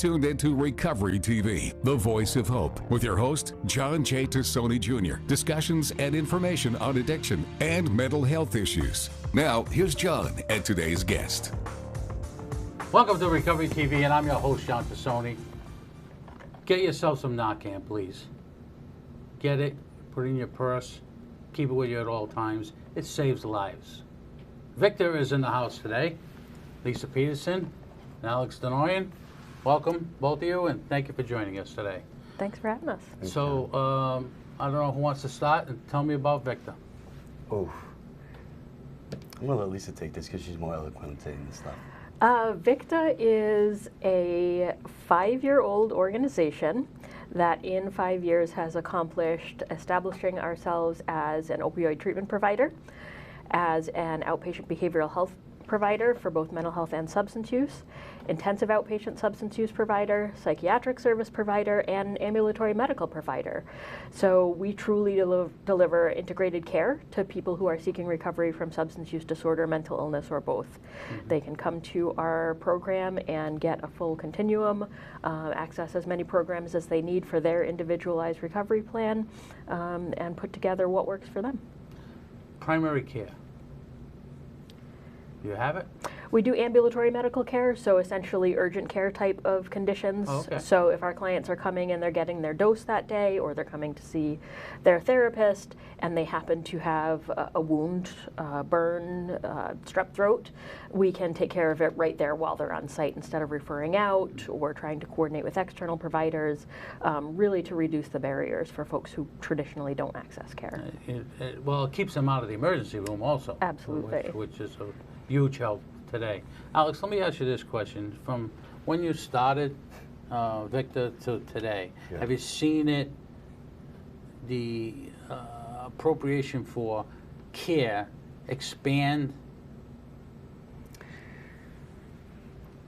tuned into Recovery TV, the voice of hope, with your host, John J. Tassoni Jr. Discussions and information on addiction and mental health issues. Now, here's John and today's guest. Welcome to Recovery TV, and I'm your host, John Tassoni. Get yourself some Narcan, please. Get it, put it in your purse, keep it with you at all times. It saves lives. Victor is in the house today. Lisa Peterson and Alex Denoyan. Welcome, both of you, and thank you for joining us today. Thanks for having us. So, I don't know who wants to start, and tell me about Victor. Oh, I'm going to let Lisa take this because she's more eloquent saying this stuff. VICTA is a 5-year-old organization that in 5 years has accomplished establishing ourselves as an opioid treatment provider, as an outpatient behavioral health provider for both mental health and substance use, intensive outpatient substance use provider, psychiatric service provider, and ambulatory medical provider. So we truly deliver integrated care to people who are seeking recovery from substance use disorder, mental illness, or both. Mm-hmm. They can come to our program and get a full continuum, access as many programs as they need for their individualized recovery plan, and put together what works for them. Primary care. You have it? We do ambulatory medical care, so essentially urgent care type of conditions. Oh, okay. So if our clients are coming and they're getting their dose that day, or they're coming to see their therapist and they happen to have a wound, burn, strep throat, we can take care of it right there while they're on site instead of referring out or trying to coordinate with external providers, really to reduce the barriers for folks who traditionally don't access care. Well, it keeps them out of the emergency room also. Absolutely. Which is a huge help today. Alex, let me ask you this question. From when you started Victor to today, yeah. Have you seen it, the appropriation for care expand?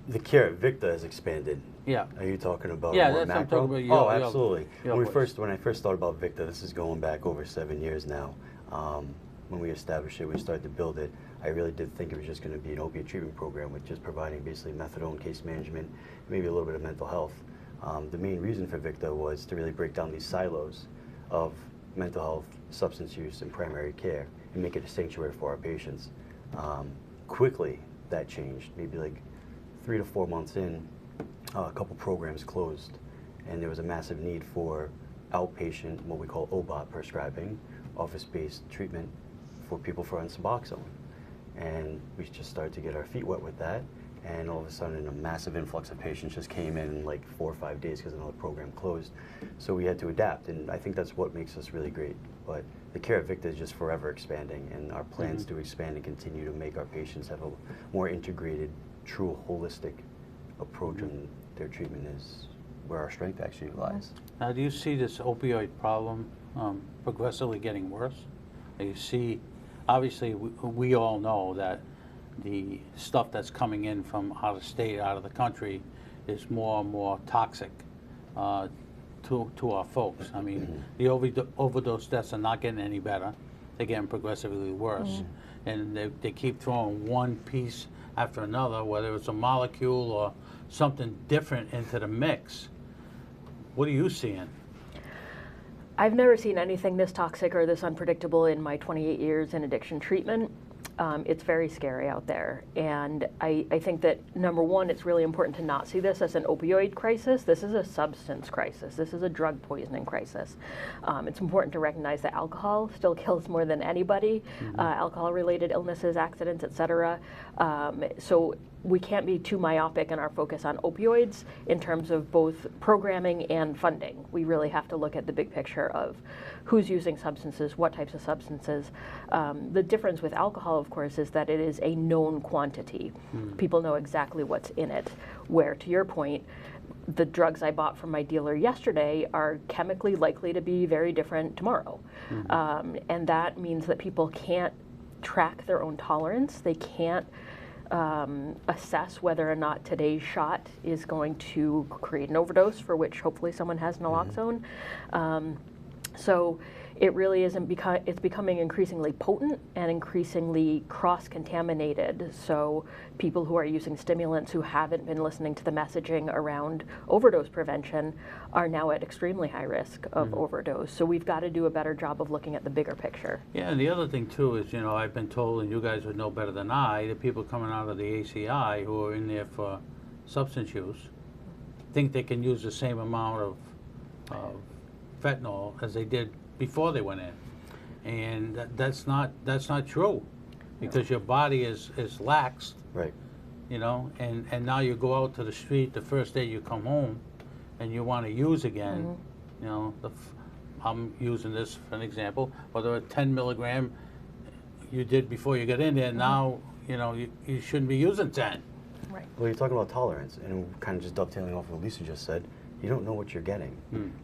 The care at VICTA has expanded. Yeah. Are you talking about yeah, more that's macro? what I'm talking about. Absolutely. Your When I first thought about VICTA, this is going back over 7 years now. When we established it, we started to build it. I really did think it was just going to be an opiate treatment program with just providing basically methadone, case management, maybe a little bit of mental health. The main reason for VICTA was to really break down these silos of mental health, substance use, and primary care and make it a sanctuary for our patients. Quickly, that changed. Maybe like 3 to 4 months in, a couple programs closed, and there was a massive need for outpatient, what we call OBOT prescribing, office-based treatment for people for Suboxone. And we just started to get our feet wet with that, and all of a sudden a massive influx of patients just came in like 4 or 5 days because another program closed. So we had to adapt, and I think that's what makes us really great. But the care at VICTA is just forever expanding, and our plans to expand and continue to make our patients have a more integrated, true holistic approach on their treatment is where our strength actually lies. Now, do you see this opioid problem progressively getting worse? You see, obviously, we all know that the stuff that's coming in from out of state, out of the country, is more and more toxic to our folks. I mean, the overdose deaths are not getting any better. They're getting progressively worse. And they keep throwing one piece after another, whether it's a molecule or something different into the mix. What are you seeing? I've never seen anything this toxic or this unpredictable in my 28 years in addiction treatment. It's very scary out there. And I think that, number one, it's really important to not see this as an opioid crisis. This is a substance crisis. This is a drug poisoning crisis. It's important to recognize that alcohol still kills more than anybody, alcohol-related illnesses, accidents, et cetera. So we can't be too myopic in our focus on opioids in terms of both programming and funding. We really have to look at the big picture of who's using substances, what types of substances. The difference with alcohol, of course, is that it is a known quantity. People know exactly what's in it, where, to your point, the drugs I bought from my dealer yesterday are chemically likely to be very different tomorrow. And that means that people can't track their own tolerance. They can't assess whether or not today's shot is going to create an overdose, for which hopefully someone has naloxone. So it really isn't it's becoming increasingly potent and increasingly cross-contaminated. So people who are using stimulants who haven't been listening to the messaging around overdose prevention are now at extremely high risk of overdose. So we've got to do a better job of looking at the bigger picture. Yeah, and the other thing too is, I've been told, and you guys would know better than I, the people coming out of the ACI who are in there for substance use think they can use the same amount of fentanyl as they did before they went in, and that's not true, because your body is laxed, Right. and now you go out to the street the first day you come home, and you want to use again. I'm using this for an example, whether a 10 milligram you did before you got in there, now you shouldn't be using 10. Right. Well, you're talking about tolerance, and kind of just dovetailing off what Lisa just said. You don't know what you're getting.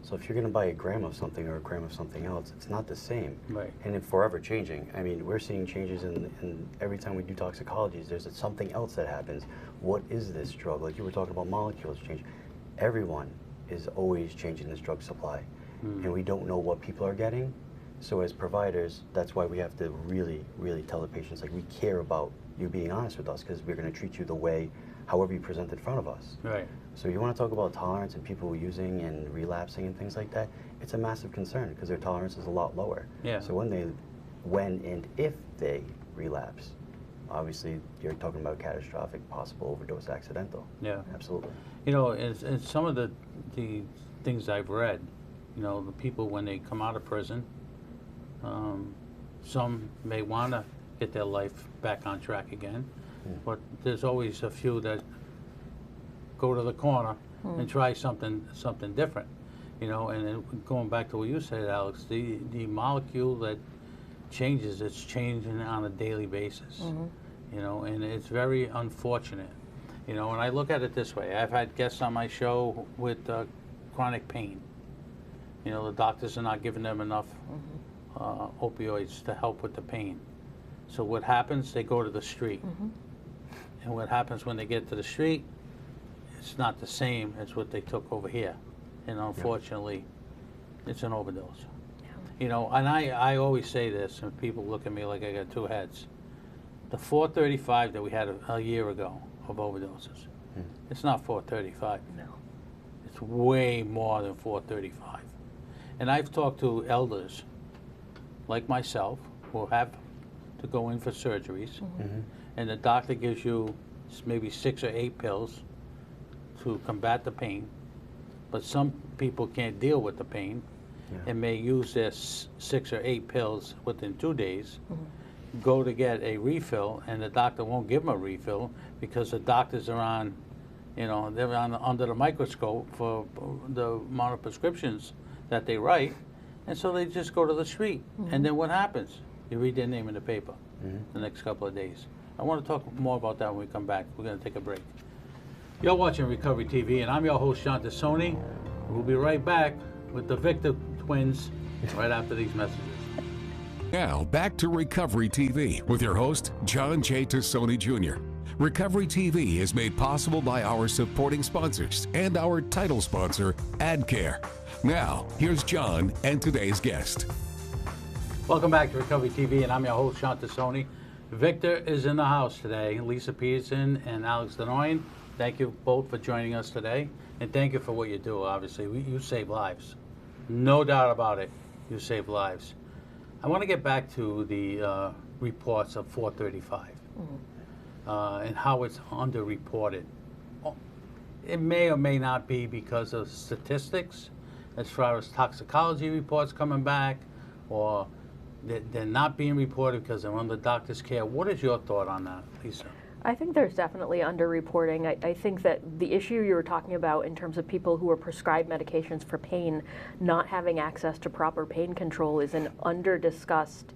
So if you're going to buy a gram of something or a gram of something else, it's not the same. Right. And it's forever changing. I mean, we're seeing changes in every time we do toxicologies, there's something else that happens. What is this drug? Like you were talking about molecules change. Everyone is always changing this drug supply. And we don't know what people are getting. So as providers, that's why we have to really, really tell the patients, like, we care about you being honest with us, because we're going to treat you the way, however you present in front of us. Right. So you want to talk about tolerance and people using and relapsing and things like that, it's a massive concern because their tolerance is a lot lower. Yeah. So when and if they relapse, obviously you're talking about catastrophic, possible overdose, accidental. Yeah. Absolutely. And some of the things I've read, the people when they come out of prison, some may want to get their life back on track again, but there's always a few that go to the corner and try something different, and then going back to what you said, Alex, the molecule that changes, it's changing on a daily basis, and it's very unfortunate, and I look at it this way. I've had guests on my show with chronic pain. The doctors are not giving them enough opioids to help with the pain. So what happens? They go to the street. And what happens when they get to the street, it's not the same as what they took over here. And unfortunately, it's an overdose. And I always say this, and people look at me like I got two heads. The 435 that we had a year ago of overdoses, it's not 435. No. It's way more than 435. And I've talked to elders like myself who have to go in for surgeries, and the doctor gives you maybe 6 or 8 pills to combat the pain, but some people can't deal with the pain and may use their 6 or 8 pills within 2 days, go to get a refill, and the doctor won't give them a refill because the doctors are on, they're under the microscope for the amount of prescriptions that they write, and so they just go to the street. And then what happens? You read their name in the paper the next couple of days. I want to talk more about that when we come back. We're going to take a break. You're watching Recovery TV, and I'm your host, John Tassoni. We'll be right back with the Victor twins right after these messages. Now, back to Recovery TV with your host, John J. Tassoni Jr. Recovery TV is made possible by our supporting sponsors and our title sponsor, AdCare. Now, here's John and today's guest. Welcome back to Recovery TV, and I'm your host, John Tassoni. Victor is in the house today, Lisa Peterson and Alex Denoyan. Thank you both for joining us today, and thank you for what you do, obviously. You save lives. No doubt about it, you save lives. I want to get back to the reports of 435 and how it's underreported. It may or may not be because of statistics, as far as toxicology reports coming back, or they're not being reported because they're under doctor's care. What is your thought on that, Lisa? I think there's definitely underreporting. I think that the issue you were talking about in terms of people who are prescribed medications for pain not having access to proper pain control is an under-discussed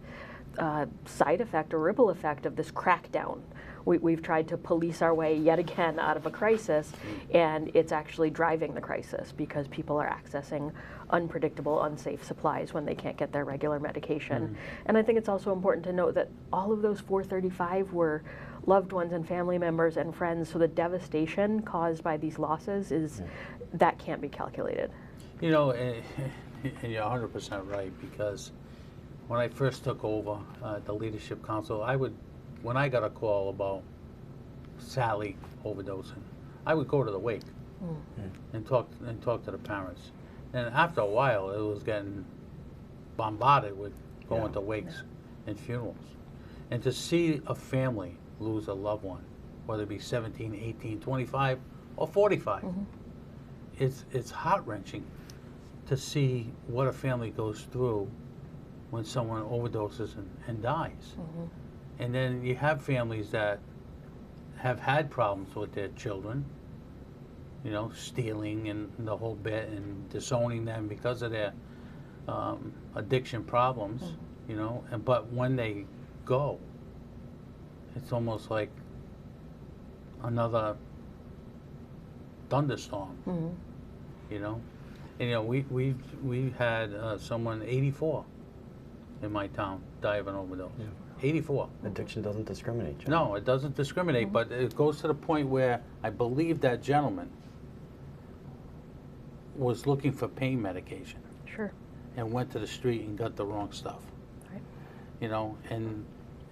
side effect or ripple effect of this crackdown. We've tried to police our way yet again out of a crisis, and it's actually driving the crisis because people are accessing unpredictable, unsafe supplies when they can't get their regular medication. And I think it's also important to note that all of those 435 were loved ones and family members and friends, so the devastation caused by these losses that can't be calculated. You know, and you're 100% right, because when I first took over the Leadership Council, when I got a call about Sally overdosing, I would go to the wake and talk to the parents. And after a while, it was getting bombarded with going to wakes and funerals. And to see a family lose a loved one, whether it be 17, 18, 25, or 45, it's heart-wrenching to see what a family goes through when someone overdoses and dies. And then you have families that have had problems with their children, you know, stealing and the whole bit, and disowning them because of their addiction problems, you know. But when they go, it's almost like another thunderstorm, you know. And, you know, we've had someone 84 in my town die of an overdose. 84. Addiction doesn't discriminate, John. No, it doesn't discriminate, but it goes to the point where I believe that gentleman was looking for pain medication. Sure. And went to the street and got the wrong stuff. Right. You know, and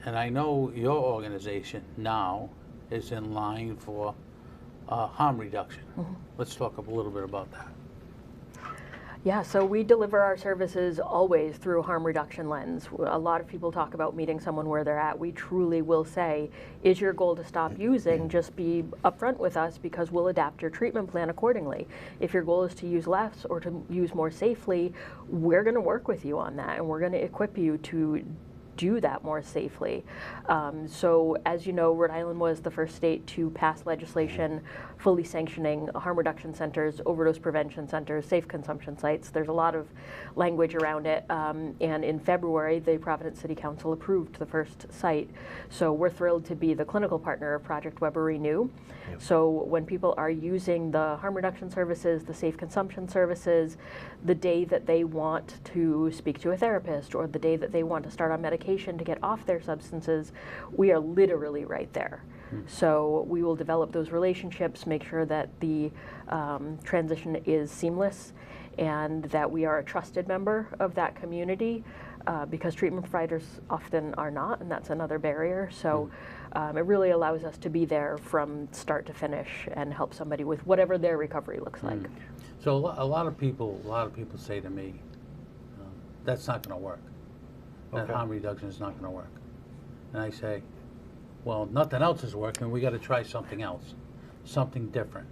I know your organization now is in line for harm reduction. Let's talk a little bit about that. Yeah, so we deliver our services always through a harm reduction lens. A lot of people talk about meeting someone where they're at. We truly will say, is your goal to stop using? Just be upfront with us, because we'll adapt your treatment plan accordingly. If your goal is to use less or to use more safely, we're going to work with you on that, and we're going to equip you to do that more safely. So as you know, Rhode Island was the first state to pass legislation fully sanctioning harm reduction centers, overdose prevention centers, safe consumption sites. There's a lot of language around it. And in February, the Providence City Council approved the first site. So we're thrilled to be the clinical partner of Project Weber Renew. So when people are using the harm reduction services, the safe consumption services, the day that they want to speak to a therapist, or the day that they want to start on medication to get off their substances, we are literally right there. So we will develop those relationships, make sure that the transition is seamless, and that we are a trusted member of that community, because treatment providers often are not, and that's another barrier. So it really allows us to be there from start to finish and help somebody with whatever their recovery looks like. So a lot of people say to me, that's not going to work. That harm reduction is not going to work. And I say, well, nothing else is working. We got to try something else, something different,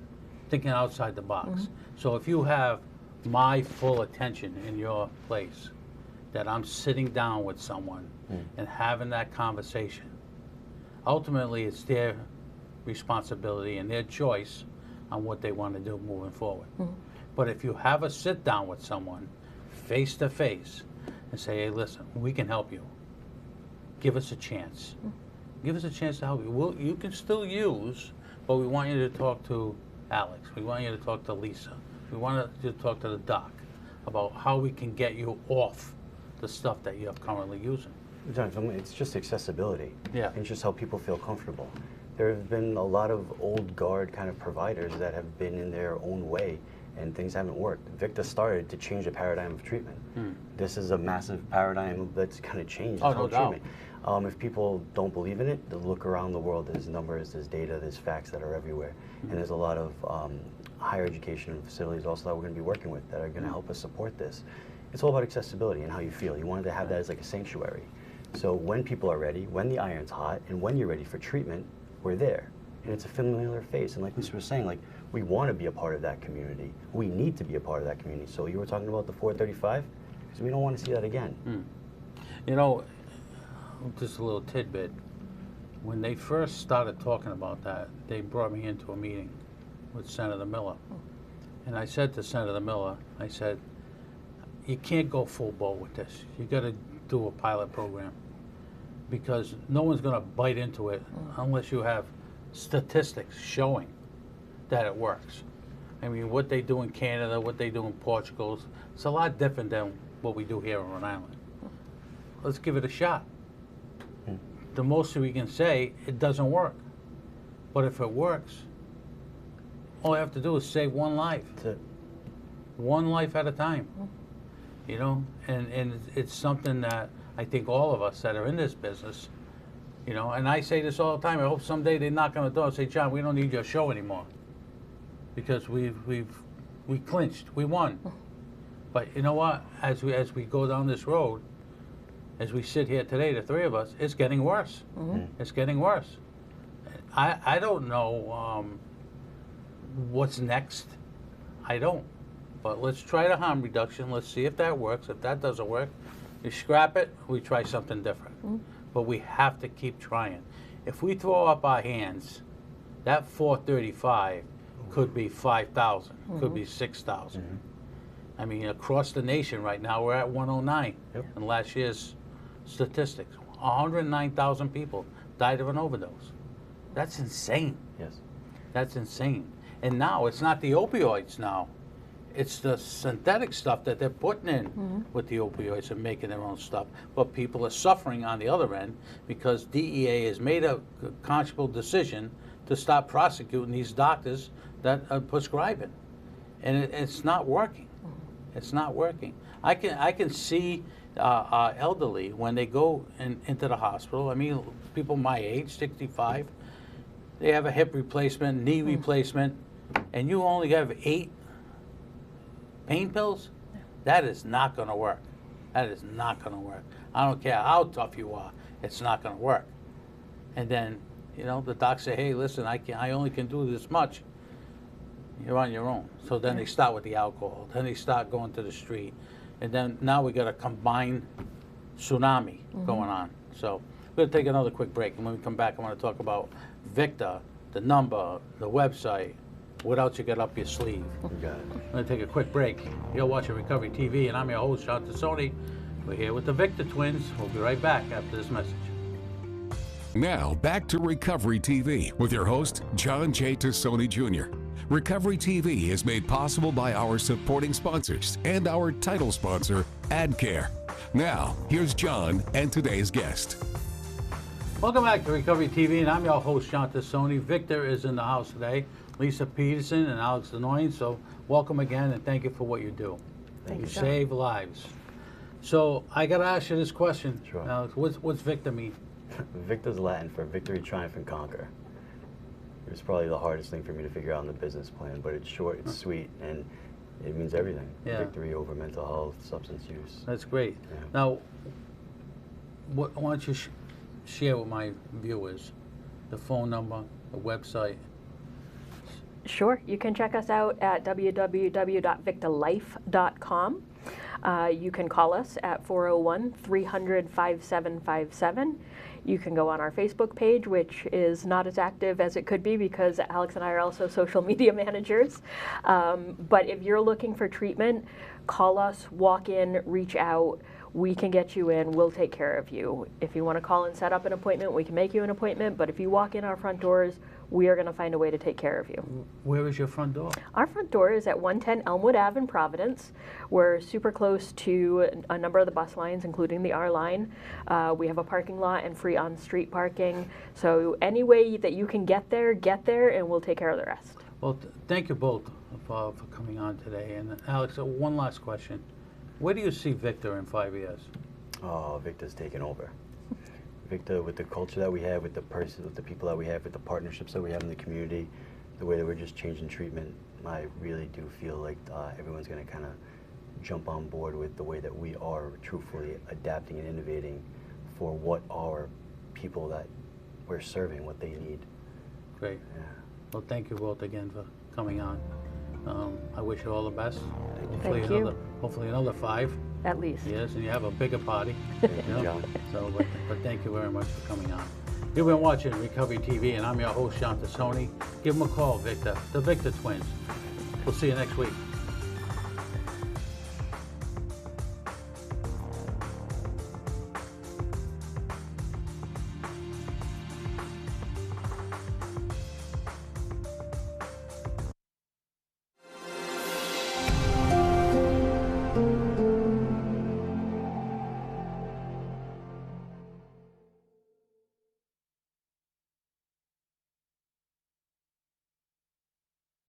thinking outside the box. So if you have my full attention in your place, that I'm sitting down with someone and having that conversation, ultimately it's their responsibility and their choice on what they want to do moving forward. But if you have a sit down with someone face to face and say, hey, listen, we can help you. Give us a chance. Give us a chance to help you. You can still use, but we want you to talk to Alex. We want you to talk to Lisa. We want you to talk to the doc about how we can get you off the stuff that you're currently using. John, it's just accessibility. Yeah. It's just how people feel comfortable. There have been a lot of old guard kind of providers that have been in their own way, and things haven't worked. Victa started to change the paradigm of treatment. This is a massive paradigm that's going to change the whole treatment. If people don't believe in it, they'll look around the world. There's numbers, there's data, there's facts that are everywhere. And there's a lot of higher education facilities also that we're going to be working with that are going to help us support this. It's all about accessibility and how you feel. You wanted to have that as like a sanctuary. So when people are ready, when the iron's hot, and when you're ready for treatment, we're there. And it's a familiar face. And like Lisa was saying, like, we want to be a part of that community. We need to be a part of that community. So you were talking about the 435, because we don't want to see that again. You know, just a little tidbit. When they first started talking about that, they brought me into a meeting with Senator Miller. And I said to Senator Miller, I said, you can't go full boat with this. You got to do a pilot program, because no one's going to bite into it unless you have statistics showing that it works. I mean, what they do in Canada, what they do in Portugal, it's a lot different than what we do here in Rhode Island. Let's give it a shot. The most we can say, it doesn't work. But if it works, all you have to do is save one life. That's it. one life at a time. You know, and it's something that I think all of us that are in this business, you know, and I say this all the time, I hope someday they knock on the door and say, John, we don't need your show anymore. Because we clinched, we won. But you know what, as we go down this road, as we sit here today, the three of us, it's getting worse. It's getting worse. I don't know what's next. I don't. But let's try the harm reduction. Let's see if that works. If that doesn't work, we scrap it, we try something different. But we have to keep trying. If we throw up our hands, that 435 could be 5,000, could be 6,000. I mean, across the nation right now, we're at 109 in last year's statistics. 109,000 people died of an overdose. That's insane. Yes. That's insane. And now it's not the opioids now. It's the synthetic stuff that they're putting in with the opioids and making their own stuff. But people are suffering on the other end because DEA has made a conscious decision to stop prosecuting these doctors that are prescribing. And it's not working. It's not working. I can see elderly when they go into the hospital. I mean, people my age, 65, they have a hip replacement, knee replacement, and you only have 8 pain pills. That is not going to work. That is not going to work. I don't care how tough you are. It's not going to work. And then, you know, the doc say, hey, listen, I only can do this much. You're on your own. So then they start with the alcohol. Then they start going to the street. And then now we got a combined tsunami going on. So we're going to take another quick break. And when we come back, I want to talk about Victor, the number, the website, what else you got up your sleeve. You got it. I'm going to take a quick break. You're watching Recovery TV, and I'm your host, John Tassoni. We're here with the Victor twins. We'll be right back after this message. Now, back to Recovery TV with your host, John J. Tassoni Jr. Recovery TV is made possible by our supporting sponsors and our title sponsor, AdCare. Now, here's John and today's guest. Welcome back to Recovery TV, and I'm your host, John Tassoni. Victor is in the house today, Lisa Peterson and Alex Denoyne. So welcome again, and thank you for what you do. Thank you, John. Save lives. So I got to ask you this question, Sure. Alex. What's Victor mean? Victor's Latin for victory, triumph, and conquer. It was probably the hardest thing for me to figure out in the business plan, but it's short, it's sweet, and it means everything. Yeah. Victory over mental health, substance use. That's great. Yeah. Now, why don't you share with my viewers the phone number, the website? Sure. You can check us out at www.victalife.com. You can call us at 401-300-5757. You can go on our Facebook page, which is not as active as it could be because Alex and I are also social media managers. But if you're looking for treatment, call us, walk in, reach out. We can get you in. We'll take care of you. If you want to call and set up an appointment, we can make you an appointment. But if you walk in our front doors, we are going to find a way to take care of you. Where is your front door? Our front door is at 110 Elmwood Ave in Providence. We're super close to a number of the bus lines, including the R line. We have a parking lot and free on-street parking. So any way that you can get there, and we'll take care of the rest. Well, thank you both for coming on today. And Alex, one last question. Where do you see Victor in 5 years? Oh, Victor's taken over. Victor, with the culture that we have, with the people that we have, with the partnerships that we have in the community, the way that we're just changing treatment, I really do feel like everyone's going to kind of jump on board with the way that we are truthfully adapting and innovating for what our people that we're serving, what they need. Great. Yeah. Well, thank you both again for coming on. I wish you all the best. Thank you. Hopefully another 5 At least. years, and you have a bigger party. Thank you you, know? John. So, but thank you very much for coming on. You've been watching Recovery TV, and I'm your host, John Tassoni. Give them a call, Victor. The Victor twins. We'll see you next week.